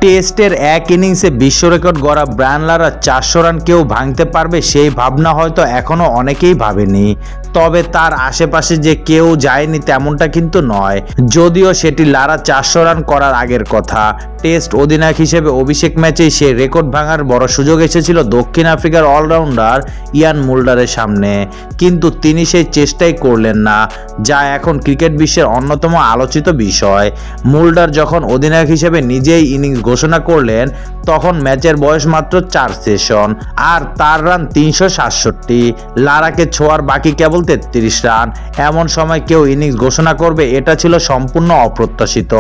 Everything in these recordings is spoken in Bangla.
টেস্টের এক ইনিংসে বিশ্ব রেকর্ড গড়া ব্রায়ান লারার 400 রান কেউ ভাঙতে পারবে সেই ভাবনা হয়তো এখনও অনেকেই ভাবেনি। তবে তার আশেপাশে যে কেউ যায়নি তেমনটা কিন্তু নয়, যদিও সেটি লারা 400 রান করার আগের কথা। টেস্ট অধিনায়ক হিসেবে অভিষেক ম্যাচেই সে রেকর্ড ভাঙার বড় সুযোগ এসেছিল দক্ষিণ আফ্রিকার অলরাউন্ডার ইয়ান মুল্ডারের সামনে, কিন্তু তিনি সেই চেষ্টাই করলেন না, যা এখন ক্রিকেট বিশ্বের অন্যতম আলোচিত বিষয়। মুল্ডার যখন অধিনায়ক হিসেবে নিজেই ইনিংস ঘোষণা করলেন তখন ম্যাচের বয়স মাত্র 4 সেশন আর তার রান 367। লারাকে ছোঁয়ার বাকি কেবল 33 রান। এমন সময় কেউ ইনিংস ঘোষণা করবে এটা ছিল সম্পূর্ণ অপ্রত্যাশিত।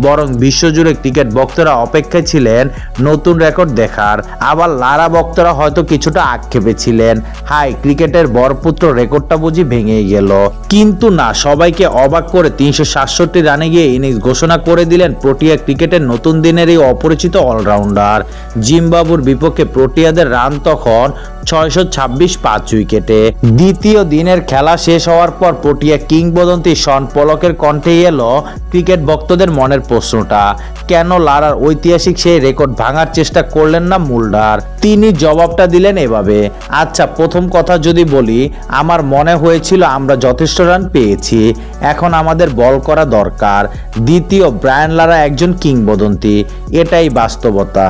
বরং বিশ্বজুড়ে ক্রিকেট ভক্তরা অপেক্ষায় ছিলেন নতুন রেকর্ড দেখার। আবার লারা ভক্তরা হয়তো কিছুটা আক্ষেপে ছিলেন, হাই ক্রিকেটের বরপুত্র রেকর্ডটা বুঝি ভেঙেই গেল। কিন্তু না, সবাইকে অবাক করে 367 রানে গিয়ে ইনিংস ঘোষণা করে দিলেন প্রোটিয়া ক্রিকেটের নতুন দিনের এই অপরিচিত অলরাউন্ডার। জিম্বাবুর বিপক্ষে প্রোটিয়াদের রান তখন 626 5 উইকেটে। দ্বিতীয় দিনের খেলা শেষ হওয়ার পর প্রোটিয়া কিংবদন্তি শন পলকের কণ্ঠে এলো ক্রিকেট ভক্তদের মনের প্রশ্নটা, কেন লারার ঐতিহাসিক সেই রেকর্ড ভাঙার চেষ্টা করলেন না মুল্ডার? তিনি জবাবটা দিলেন এভাবে, আচ্ছা প্রথম কথা যদি বলি, আমার মনে হয়েছিল আমরা যথেষ্ট রান পেয়েছি, এখন আমাদের বল করা দরকার। দ্বিতীয়, ব্রায়ান লারা একজন কিংবদন্তি, এটাই বাস্তবতা।